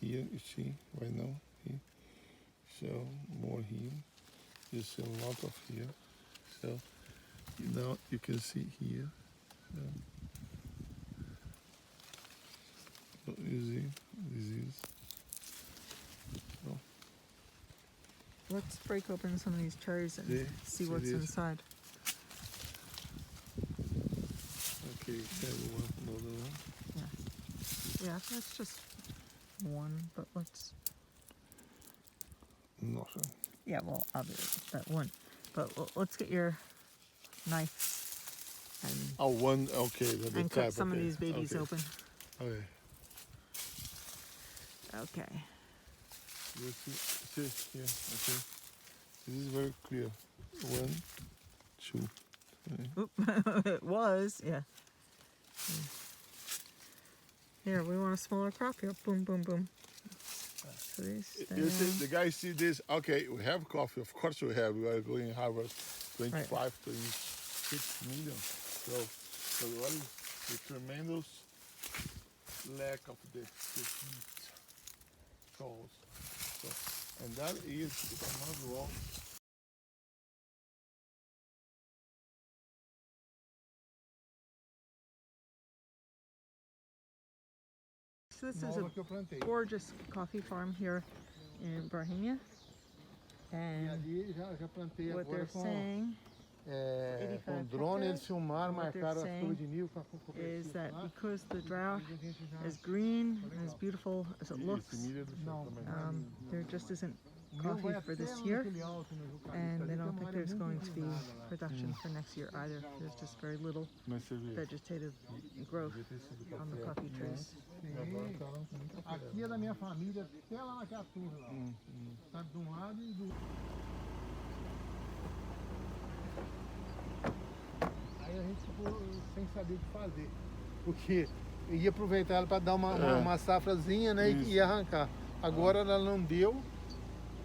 here, you see, right now, here. So more here. You see a lot of here. So now you can see here. So you see, this is. Let's break open some of these cherries and see what's inside. Okay, one, another one. Yeah, that's just one, but let's. Nothing. Yeah, well, obviously that one, but let's get your knife and. One. Okay, and cut some of these babies open. Okay. Okay. You see here. Okay. This is very clear. 1, 2. Oop. It was, yeah. Here, we want a smaller crop here. Boom, boom, boom. So You see, the guys see this. Okay, we have coffee. Of course we have. We are going to harvest 25, 26 million. So what is the tremendous lack of the heat source. So, and that is, if I'm not wrong, so this is a gorgeous coffee farm here in Varginha. And what they're saying com drone eles filmaram, marcaram as curvas de nível is that because the drought is green and as beautiful as it looks, there just isn't coffee for this year, and they don't think there's going to be production for next year either. There's just very little vegetative growth on the coffee trees. Aqui é da minha família, até lá naquela torre lá. Sabe, de lado e do... Aí a gente ficou sem saber o que fazer, porque eu ia aproveitar ela para dar uma safrazinha, né, e arrancar. Agora ela não deu,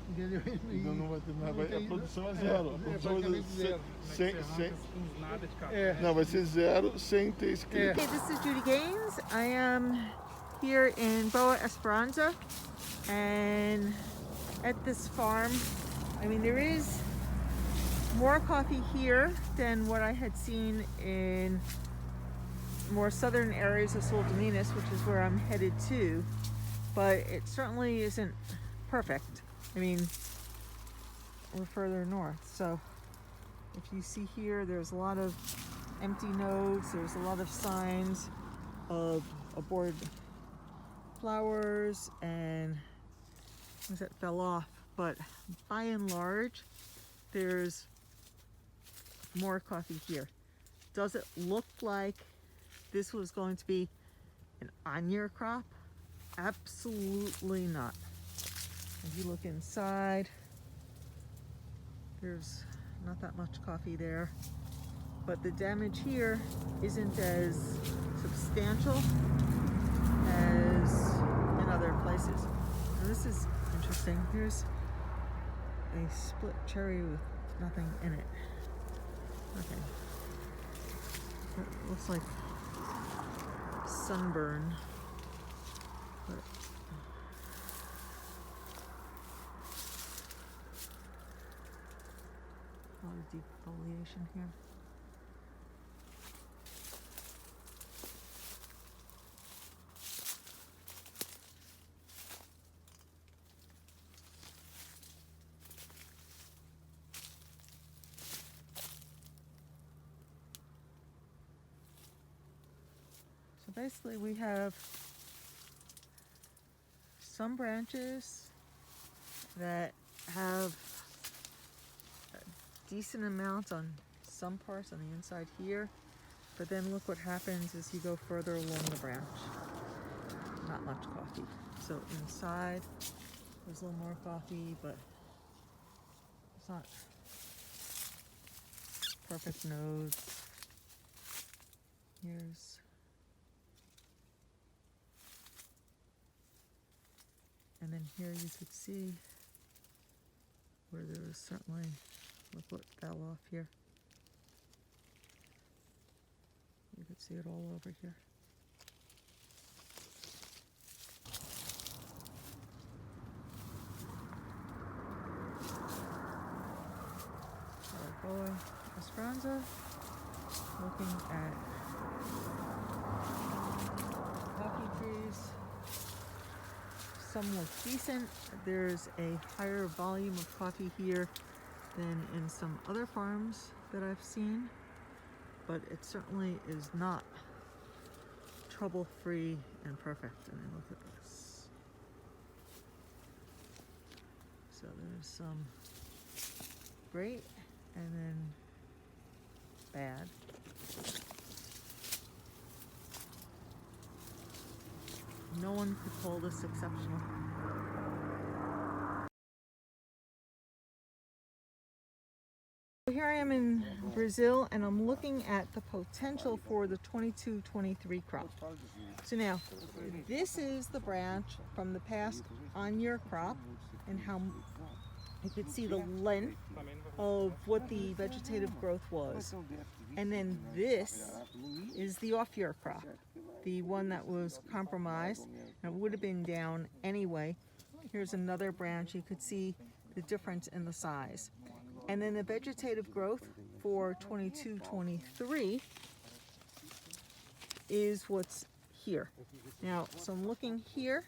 entendeu? Então não vai ter nada, a produção é zero. A produção é zero. Não, vai ser zero sem ter escrito. Okay, this is Judy Gaines. I am here in Esperanza, and at this farm, I mean, there is more coffee here than what I had seen in more southern areas of Minas, which is where I'm headed to, but it certainly isn't perfect. I mean, we're further north, so if you see here, there's a lot of empty nodes, there's a lot of signs of aborted flowers and things that fell off, but by and large, there's more coffee here. Does it look like this was going to be an on-year crop? Absolutely not. If you look inside, there's not that much coffee there, but the damage here isn't as substantial as in other places. And this is interesting. Here's a split cherry with nothing in it. Okay. It looks like sunburn. But a lot of defoliation here. So basically we have some branches that have a decent amount on some parts on the inside here, but then look what happens as you go further along the branch. Not much coffee. So inside there's a little more coffee, but it's not perfect nodes. Here's and then here you could see where there was certainly, look what fell off here. You could see it all over here. Esperanza. Looking at coffee trees. Some look decent. There's a higher volume of coffee here than in some other farms that I've seen, but it certainly is not trouble-free and perfect. And then look at this. So there's some great and then bad. No one could call this exceptional. Here I am in Brazil, and I'm looking at the potential for the 22-23 crop. So now, this is the branch from the past on-year crop, and how you could see the length of what the vegetative growth was. And then this is the off-year crop, the one that was compromised, and it would have been down anyway. Here's another branch. You could see the difference in the size. And then the vegetative growth for 22-23 is what's here. Now, so I'm looking here,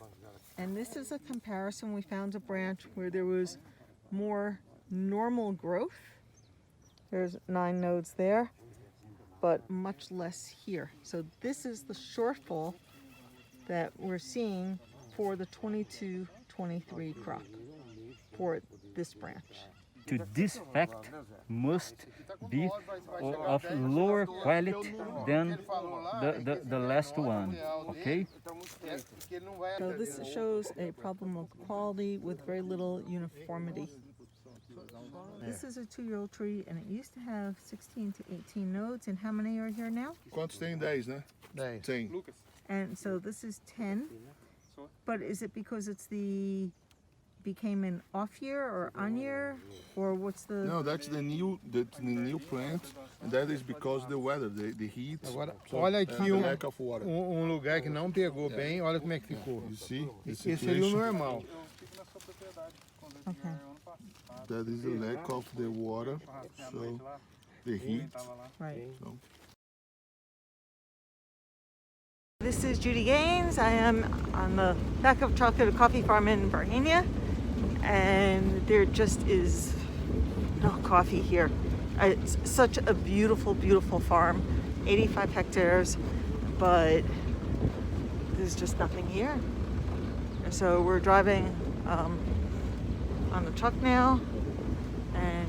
and this is a comparison. We found a branch where there was more normal growth. There's 9 nodes there, but much less here. So this is the shortfall that we're seeing for the 22-23 crop for this branch. To this fact must be of lower quality than the last one, okay? So this shows a problem of quality with very little uniformity. This is a 2-year-old tree, and it used to have 16 to 18 nodes, and how many are here now? Quantos tem? 10, né? 10. And so this is 10, but is it because it's became an off year or on year, or what's the? No, that's the new plant, and that is because the weather, the heat. Agora, so, olha aqui the lack of water. lugar que não pegou bem, olha como é que ficou. You see, the Esse seria o situation, normal. Okay, that is the lack of the water, so the heat. right. So. This is Judy Gaines. I am on the back of Chocolate Coffee Farm in Varginha, and there just is no coffee here. It's such a beautiful, beautiful farm, 85 hectares, but there's just nothing here. And so we're driving on the truck now, and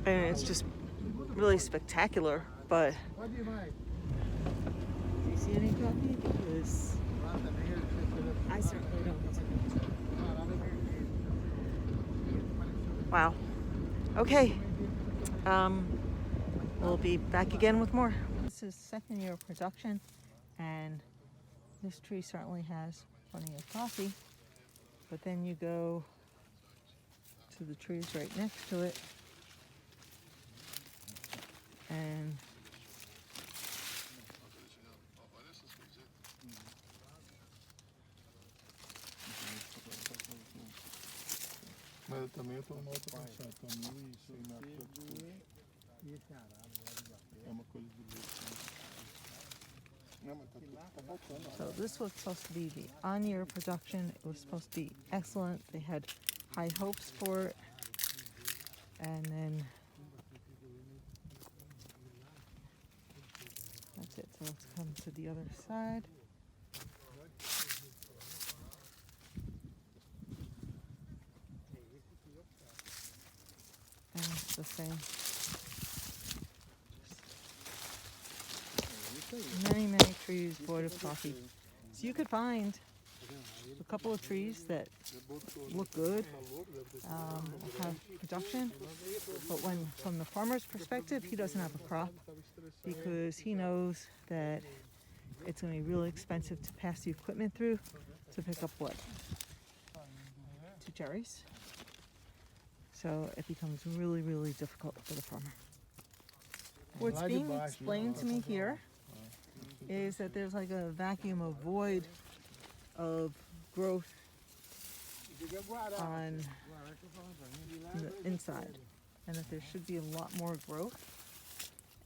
it's just really spectacular, but do you see any coffee? Because I certainly don't. Wow. Okay. We'll be back again with more. This is 2nd year of production, and this tree certainly has plenty of coffee, but then you go to the trees right next to it, and Mas eu também estou numa outra condição, estou 1.100 metros. É uma coisa de leite. so this was supposed to be the on-year production. It was supposed to be excellent. They had high hopes for it, and then that's it. So let's come to the other side. And it's the same. Many, many trees void of coffee. So you could find a couple of trees that look good, have production, but when from the farmer's perspective, he doesn't have a crop because he knows that it's going to be really expensive to pass the equipment through to pick up what? 2 cherries. So it becomes really, really difficult for the farmer. What's being explained to me here is that there's like a vacuum, a void of growth on the inside, and that there should be a lot more growth,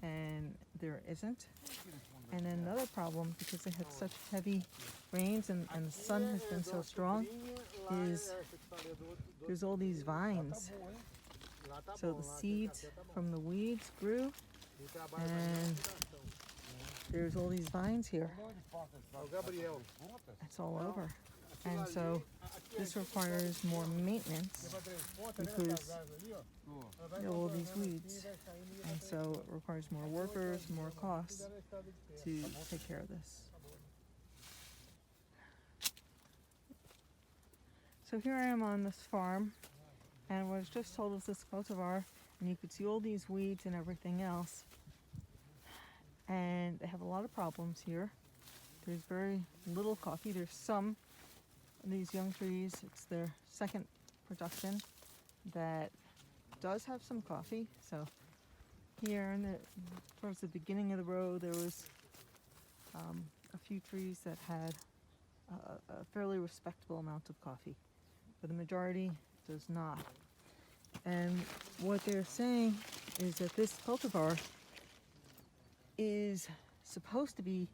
and there isn't. And then another problem, because they had such heavy rains and the sun has been so strong, is there's all these vines. So the seeds from the weeds grew, and there's all these vines here. It's all over. And so this requires more maintenance because there are all these weeds. And so it requires more workers, more costs to take care of this. So here I am on this farm, and what I was just told is this cultivar, and you could see all these weeds and everything else. And they have a lot of problems here. There's very little coffee. There's some of these young trees. It's their second production that does have some coffee. So here towards the beginning of the row, there was a few trees that had a fairly respectable amount of coffee, but the majority does not. And what they're saying is that this cultivar is supposed to be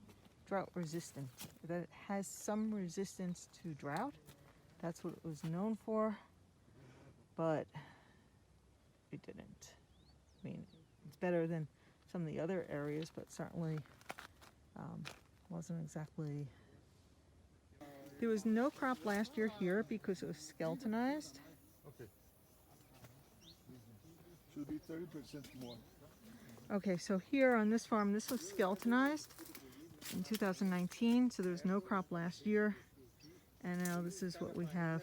drought resistant, that it has some resistance to drought. That's what it was known for, but it didn't. I mean, it's better than some of the other areas, but certainly wasn't exactly. There was no crop last year here because it was skeletonized. Okay. Should be 30% more. Okay, so here on this farm, this was skeletonized in 2019, so there was no crop last year. And now this is what we have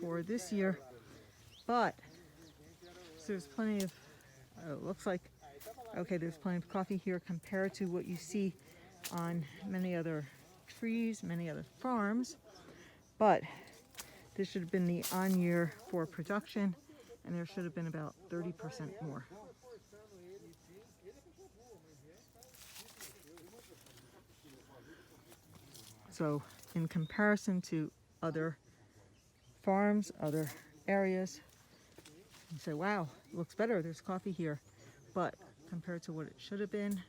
for this year. But so there's plenty of, it looks like, okay, there's plenty of coffee here compared to what you see on many other trees, many other farms. But this should have been the on year for production, and there should have been about 30% more. So in comparison to other farms, other areas, you say, wow, it looks better, there's coffee here. But compared to what it should have been,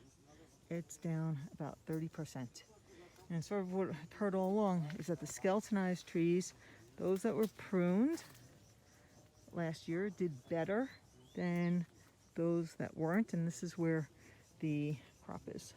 it's down about 30%. And sort of what I've heard all along is that the skeletonized trees, those that were pruned last year, did better than those that weren't. And this is where the crop is